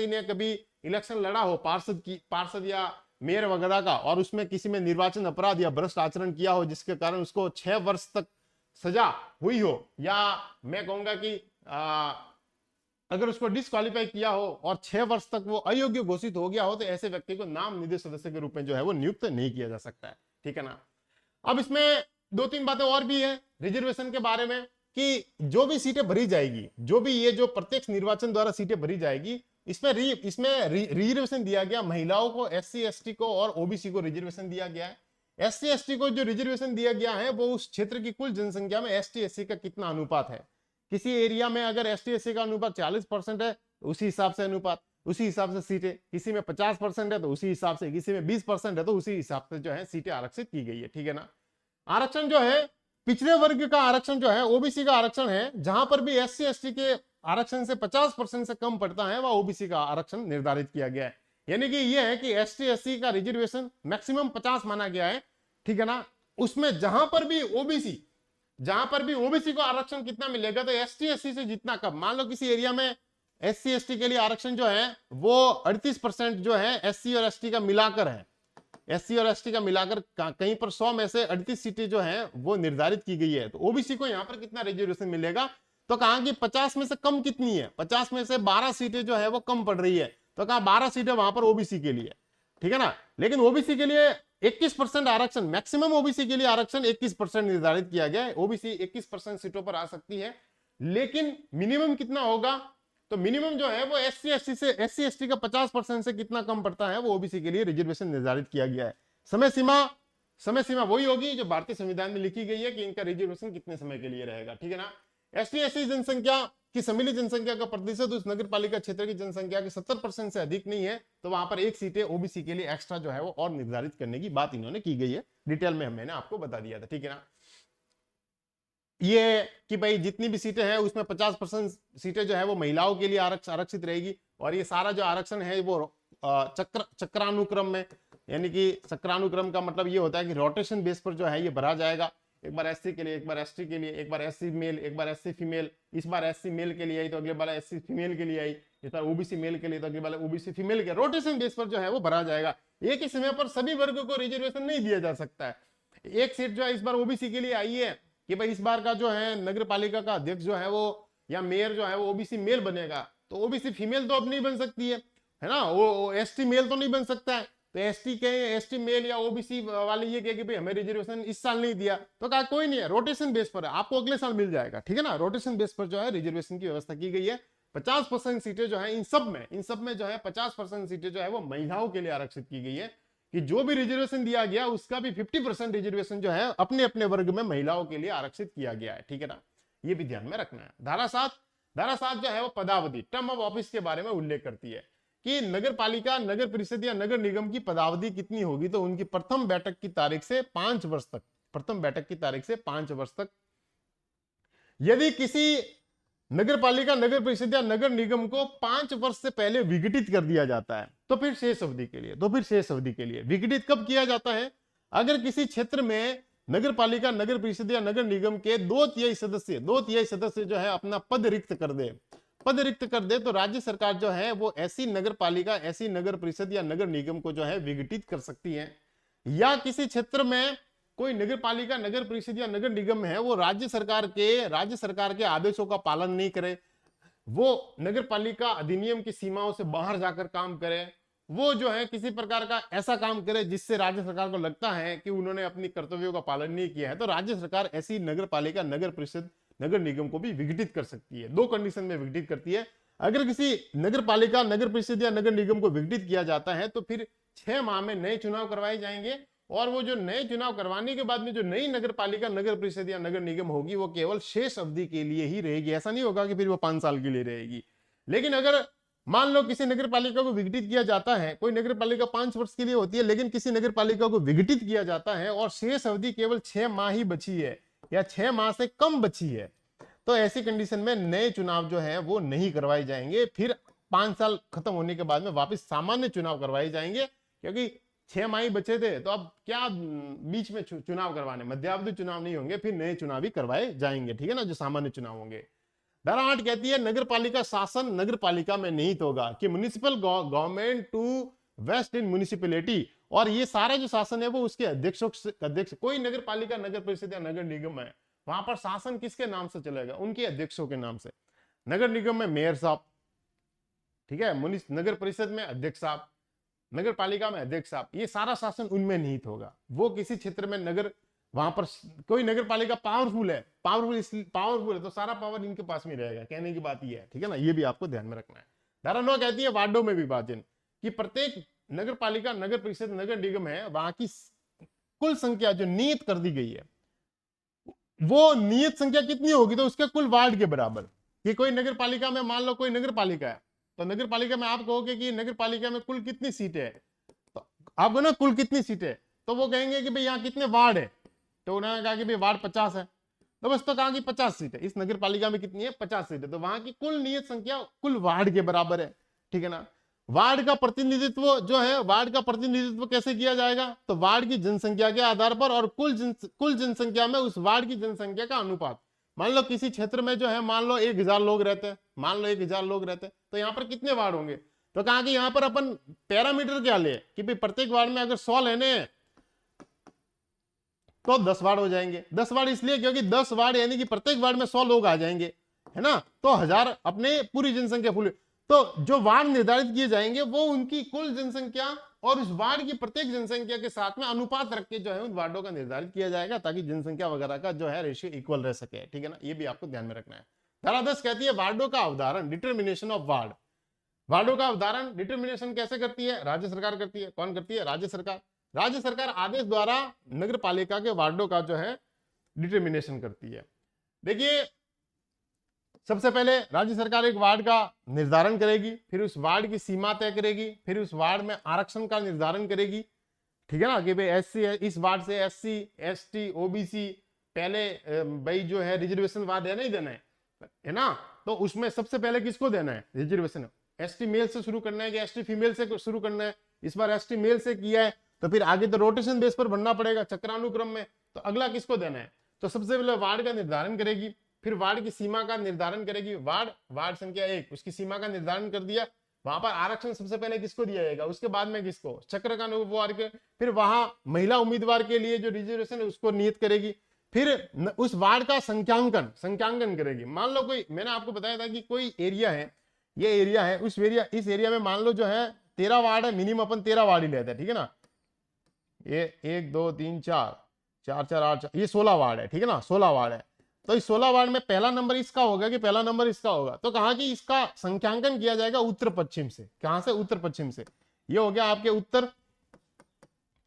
ने कभी इलेक्शन लड़ा हो, पार्षद या मेयर वगैरह का, और उसमें किसी में निर्वाचन अपराध या भ्रष्ट आचरण किया हो जिसके कारण उसको 6 वर्ष तक सजा हुई हो, या मैं कहूंगा कि अगर उसको डिस्क्वालीफाई किया हो और 6 वर्ष तक वो अयोग्य घोषित हो गया हो तो ऐसे व्यक्ति को नाम निर्देश सदस्य के रूप में जो है वो नियुक्त नहीं किया जा सकता है, ठीक है ना। अब इसमें दो तीन बातें और भी है रिजर्वेशन के बारे में, कि जो भी सीटें भरी जाएगी, जो भी ये जो प्रत्यक्ष निर्वाचन द्वारा सीटें भरी जाएगी, इसमें रिजर्वेशन दिया गया महिलाओं को, एससी एसटी को और ओबीसी को रिजर्वेशन दिया गया है। एससी एसटी को जो रिजर्वेशन दिया गया है वो उस क्षेत्र की कुल जनसंख्या में एसटी एससी का कितना अनुपात है। किसी एरिया में अगर एसटी एससी का अनुपात 40% है उसी हिसाब से अनुपात, उसी हिसाब से सीटें, किसी में 50% है तो उसी हिसाब से, किसी में 20% है तो उसी हिसाब से जो है सीटें आरक्षित की गई है, ठीक है ना। आरक्षण जो है पिछड़े वर्ग का आरक्षण जो है, ओबीसी का आरक्षण है, जहां पर भी एससी एसटी के आरक्षण से 50% से कम पड़ता है वह ओबीसी का आरक्षण निर्धारित किया गया है। यानी कि यह है कि एसटी एससी का रिजर्वेशन मैक्सिमम 50 माना गया है, ठीक है ना। उसमें जहां पर भी ओबीसी को आरक्षण कितना मिलेगा, तो एसटी एससी से जितना कम, मान लो किसी एरिया में एससी एसटी के लिए आरक्षण जो है वो 38% जो है एससी और एसटी का मिलाकर है, एससी और एसटी का मिलाकर कहीं पर 100 में से 38 सीटें जो है वो निर्धारित की गई है। तो ओबीसी को यहां पर कितना रिजर्वेशन मिलेगा, तो कहा कि 50 में से कम कितनी है, 50 में से 12 सीटें जो है वो कम पड़ रही है, तो कहा 12 सीटें वहां पर ओबीसी के लिए, ठीक है ना। लेकिन ओबीसी के लिए 21% आरक्षण, मैक्सिमम ओबीसी के लिए आरक्षण 21% निर्धारित किया गया है। ओबीसी 21% सीटों पर आ सकती है, लेकिन मिनिमम कितना होगा, तो मिनिमम जो है वो एससी एसटी का 50% से कितना कम पड़ता है वो ओबीसी के लिए रिजर्वेशन निर्धारित किया गया है। समय सीमा वही होगी जो भारतीय संविधान में लिखी गई है कि इनका रिजर्वेशन कितने समय के लिए रहेगा, ठीक है ना। एसटी एससी जनसंख्या की सम्मिलित जनसंख्या का प्रतिशत उस नगर पालिका क्षेत्र की जनसंख्या के 70% से अधिक नहीं है, तो वहां पर एक सीटें ओबीसी के लिए एक्स्ट्रा जो है वो और निर्धारित करने की बात इन्होंने की गई है। डिटेल में मैंने आपको बता दिया था, ठीक है ना। ये कि भाई जितनी भी सीटें हैं उसमें 50% सीटें जो है वो महिलाओं के लिए आरक्षित रहेगी, और ये सारा जो आरक्षण है वो चक्रानुक्रम में, यानी कि चक्रानुक्रम का मतलब ये होता है कि रोटेशन बेस पर जो है ये भरा जाएगा। एक बार एससी के लिए, एक बार एसटी के लिए, एक बार एससी मेल, एक बार एससी फीमेल, इस बार एससी मेल के लिए आई तो अगले बार एससी फीमेल के लिए आई, इस बार ओबीसी मेल के लिए तो अगले बार ओबीसी फीमेल के, रोटेशन बेस पर जो है वो भरा जाएगा। एक ही समय पर सभी वर्गों को रिजर्वेशन नहीं दिया जा सकता है। एक सीट जो है इस बार ओबीसी के लिए आई है कि भाई इस बार का जो है नगर पालिका का अध्यक्ष जो है वो या मेयर जो है वो ओबीसी मेल बनेगा, तो ओबीसी फीमेल तो अब नहीं बन सकती है ना, वो एसटी मेल तो नहीं बन सकता है, तो एसटी मेल या ओबीसी वाले ये कहे कि भाई हमें रिजर्वेशन इस साल नहीं दिया, तो कहा कोई नहीं है, रोटेशन बेस पर है, आपको अगले साल मिल जाएगा, ठीक है ना। रोटेशन बेस पर जो है रिजर्वेशन की व्यवस्था की गई है। 50% सीटें जो है इन सब में जो है 50% सीटें जो है वो महिलाओं के लिए आरक्षित की गई है, कि जो भी रिजर्वेशन दिया गया उसका भी 50% रिजर्वेशन जो है अपने अपने वर्ग में महिलाओं के लिए आरक्षित किया गया है, ठीक है ना। ये भी ध्यान में रखना है। धारा 7 जो है वो पदावधि, टर्म ऑफ ऑफिस के बारे में उल्लेख करती है कि नगर पालिका, नगर परिषद या नगर निगम की पदावधि कितनी होगी, तो उनकी प्रथम बैठक की तारीख से 5 वर्ष तक, यदि किसी नगर पालिका, नगर परिषद या नगर निगम को 5 वर्ष से पहले विघटित कर दिया जाता है तो फिर शेष अवधि के लिए विघटित कब किया जाता है, अगर किसी क्षेत्र में नगर पालिका, नगर परिषद या नगर निगम के 2/3 सदस्य जो है अपना पद रिक्त कर दे तो राज्य सरकार जो है वो ऐसी नगर पालिका, ऐसी नगर परिषद या नगर निगम को जो है विघटित कर सकती है। या किसी क्षेत्र में कोई नगर पालिका, नगर परिषद या नगर निगम है वो राज्य सरकार के आदेशों का पालन नहीं करे, वो नगर पालिका अधिनियम की सीमाओं से बाहर जाकर काम करे, वो जो है किसी प्रकार का ऐसा काम करे जिससे राज्य सरकार को लगता है कि उन्होंने अपनी कर्तव्यों का पालन नहीं किया है, तो राज्य सरकार ऐसी नगर पालिका, नगर परिषद, नगर निगम को भी विघटित कर सकती है। 2 कंडीशन में विघटित करती है। अगर किसी नगर पालिका, नगर परिषद या नगर निगम को विघटित किया जाता है तो फिर 6 माह में नए चुनाव करवाए जाएंगे, और वो जो नए चुनाव करवाने के बाद में जो नई नगर पालिका, नगर परिषद या नगर निगम होगी वो केवल शेष अवधि के लिए ही रहेगी। ऐसा नहीं होगा कि फिर वो 5 साल के लिए रहेगी। लेकिन अगर मान लो किसी नगर पालिका को विघटित किया जाता है, कोई नगर पालिका 5 वर्ष के लिए होती है, लेकिन किसी नगर पालिका को विघटित किया जाता है और शेष अवधि केवल 6 माह ही बची है या 6 माह से कम बची है, तो ऐसी कंडीशन में नए चुनाव जो है वो नहीं करवाए जाएंगे, फिर 5 साल खत्म होने के बाद में वापस सामान्य चुनाव करवाए जाएंगे, क्योंकि 6 माह ही बचे थे तो अब क्या बीच में चुनाव करवाने, मध्यावधि चुनाव नहीं होंगे, फिर नए चुनाव भी करवाए जाएंगे, ठीक है ना, जो सामान्य चुनाव होंगे। धारा 8 कहती है नगर पालिका शासन नगर पालिका में निहित होगा, कि municipal government to waste in municipality, और ये सारा जो शासन है वो उसके अध्यक्ष, कोई नगर पालिका, नगर परिषद या नगर निगम है वहां पर शासन किसके नाम से चलेगा, उनके अध्यक्षों के नाम से। नगर निगम में मेयर साहब, ठीक है, नगर परिषद में अध्यक्ष साहब, नगर पालिका में अध्यक्ष साहब, ये सारा शासन उनमें निहित होगा। वो किसी क्षेत्र में नगर, वहां पर कोई नगर पालिका पावरफुल है, पावरफुल है तो सारा पावर इनके पास में रहेगा, कहने की बात ये है, ठीक है ना, ये भी आपको ध्यान में रखना है। धारा 9 कहती है वार्डों में विभाजन, कि प्रत्येक नगर पालिका, नगर परिषद, नगर निगम है, वहां की कुल संख्या जो नियत कर दी गई है, वो नियत संख्या कितनी होगी, तो उसके कुल वार्ड के बराबर। कि कोई नगर पालिका में, मान लो कोई नगर पालिका है, तो नगर पालिका में आप कहोगे कि नगर पालिका में कुल कितनी सीटें है, तो आपको ना कुल कितनी सीटें, तो वो कहेंगे कि भाई यहाँ कितने वार्ड है, तो उन्होंने कहा कि भाई वार्ड 50 है, तो बस तो कहा कि 50 सीटें इस नगर पालिका में कितनी है, 50 सीटें, तो वहां की कुल नियत संख्या कुल वार्ड के बराबर है, ठीक है ना। वार्ड का प्रतिनिधित्व जो है, वार्ड का प्रतिनिधित्व कैसे किया जाएगा, तो वार्ड की जनसंख्या के आधार पर और कुल जनसंख्या में उस वार्ड की जनसंख्या का अनुपात। मान लो किसी क्षेत्र में जो है, मान लो 1000 लोग रहते हैं, मान लो 1000 लोग रहते हैं, तो यहाँ पर कितने वार्ड होंगे, तो कहा कि यहाँ पर अपन पैरामीटर क्या ले कि भाई प्रत्येक वार्ड में अगर 100 लेने हैं तो 10 वार्ड हो जाएंगे। 10 वार्ड इसलिए क्योंकि 10 वार्ड यानी कि प्रत्येक वार्ड में 100 लोग आ जाएंगे, है ना, तो 1000 अपने पूरी जनसंख्या फुल। तो जो वार्ड निर्धारित किए जाएंगे वो उनकी कुल जनसंख्या और उस वार्ड की प्रत्येक जनसंख्या के साथ में अनुपात रख के जो है उन वार्डों का निर्धारित किया जाएगा, ताकि जनसंख्या वगैरह का जो है रेशियो इक्वल रह सके, ठीक है ना, ये भी आपको ध्यान में रखना है। धारा 10 कहती है वार्डों का अवधारण, डिटर्मिनेशन ऑफ वार्ड। वार्डों का अवधारण, डिटर्मिनेशन कैसे करती है, राज्य सरकार करती है। कौन करती है, राज्य सरकार। राज्य सरकार आदेश द्वारा नगर पालिका के वार्डों का जो है डिटर्मिनेशन करती है। देखिए, सबसे पहले राज्य सरकार एक वार्ड का निर्धारण करेगी, फिर उस वार्ड की सीमा तय करेगी, फिर उस वार्ड में आरक्षण का निर्धारण करेगी, ठीक है ना, कि भाई एससी है, इस वार्ड से एससी, एसटी, ओबीसी, पहले भाई जो है रिजर्वेशन वार्ड है, नहीं देना है ना, तो उसमें सबसे पहले किसको देना है रिजर्वेशन, एसटी मेल से शुरू करना है कि एसटी फीमेल से शुरू करना है। इस बार एसटी मेल से किया है, तो फिर आगे तो रोटेशन बेस पर बनना पड़ेगा, चक्रानुक्रम में, तो अगला किसको देना है, तो सबसे पहले वार्ड का निर्धारण करेगी, फिर वार्ड की सीमा का निर्धारण करेगी, वार्ड संख्या 1 उसकी सीमा का निर्धारण कर दिया, वहां पर आरक्षण सबसे पहले किसको दिया जाएगा, उसके बाद में किसको, चक्र का वार्ड, फिर वहां महिला उम्मीदवार के लिए जो रिजर्वेशन है उसको नियत करेगी, फिर उस वार्ड का संख्यांकन करेगी। मान लो कोई, मैंने आपको बताया था कि कोई एरिया है, ये एरिया है, इस एरिया में मान लो जो है 13 वार्ड है, मिनिमम अपन 13 वार्ड ही लेते हैं, ठीक है ना, ये 1 2 3 4 4 4 8 ये 16 वार्ड है, ठीक है ना, 16 वार्ड है, तो इस 16 वार्ड में पहला नंबर इसका होगा कि पहला नंबर इसका होगा, तो कहा कि इसका संख्यांकन किया जाएगा उत्तर पश्चिम से। कहां से, उत्तर पश्चिम से। ये हो गया आपके उत्तर,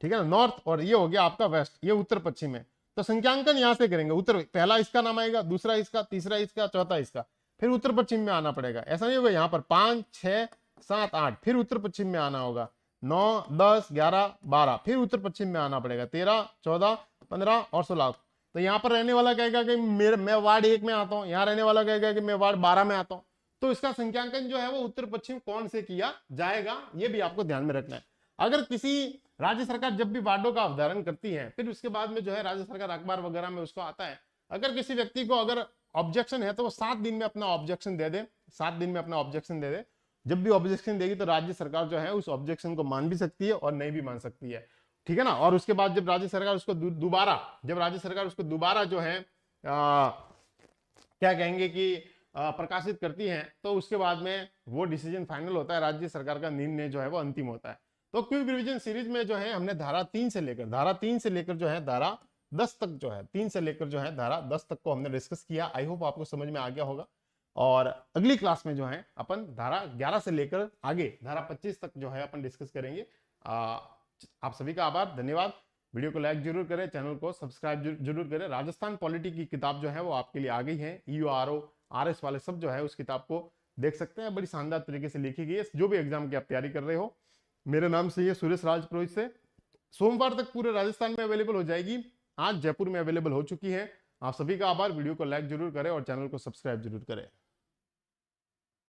ठीक है ना, नॉर्थ, और ये हो गया आपका वेस्ट, ये उत्तर पश्चिम है, तो संख्यांकन यहां से करेंगे, उत्तर, पहला इसका नाम आएगा, दूसरा इसका, तीसरा इसका, चौथा इसका, फिर उत्तर पश्चिम में आना पड़ेगा। ऐसा नहीं होगा यहाँ पर 5 6 7 8, फिर उत्तर पश्चिम में आना होगा, 9 10 11 12, फिर उत्तर पश्चिम में आना पड़ेगा, 13 14 15 और 16। तो यहाँ पर रहने वाला कहेगा कि मैं वार्ड 1 में आता हूँ, यहाँ रहने वाला कहेगा कि मैं वार्ड 12 में आता हूँ, तो इसका संख्यांकन जो है वो उत्तर पश्चिम कौन से किया जाएगा, ये भी आपको ध्यान में रखना है। अगर किसी राज्य सरकार जब भी वार्डों का अवधारण करती है, फिर उसके बाद में जो है राज्य सरकार अखबार वगैरह में उसको आता है, अगर किसी व्यक्ति को अगर ऑब्जेक्शन है तो वो 7 दिन में अपना ऑब्जेक्शन दे दे, 7 दिन में अपना ऑब्जेक्शन दे दे। जब भी ऑब्जेक्शन देगी तो राज्य सरकार जो है उस ऑब्जेक्शन को मान भी सकती है और नहीं भी मान सकती है, ठीक है ना। और उसके बाद जब राज्य सरकार उसको दोबारा जो है क्या कहेंगे कि प्रकाशित करती है, तो उसके बाद में वो डिसीजन फाइनल होता है, राज्य सरकार का निर्णय जो है वो अंतिम होता है। तो क्विक रिवीजन सीरीज में जो है हमने धारा 3 से लेकर जो है धारा 10 तक जो है 3 से लेकर जो है धारा 10 तक को हमने डिस्कस किया। आई होप आपको समझ में आ गया होगा। और अगली क्लास में जो है अपन धारा 11 से लेकर आगे धारा 25 तक जो है अपन डिस्कस करेंगे। आप सभी का आभार, धन्यवाद। वीडियो को लाइक जरूर करें, चैनल को सब्सक्राइब जरूर करें। राजस्थान पॉलिटी की किताब जो है वो आपके लिए आ गई है, ईओ आरओ आरएस वाले सब जो है उस किताब को देख सकते हैं। बड़ी शानदार तरीके से लिखी गई है, जो भी एग्जाम की आप तैयारी कर रहे हो। मेरे नाम से ये सुरेश राजपुरोहित से सोमवार तक पूरे राजस्थान में अवेलेबल हो जाएगी, आज जयपुर में अवेलेबल हो चुकी है। आप सभी का आभार। वीडियो को लाइक जरूर करें और चैनल को सब्सक्राइब जरूर करें।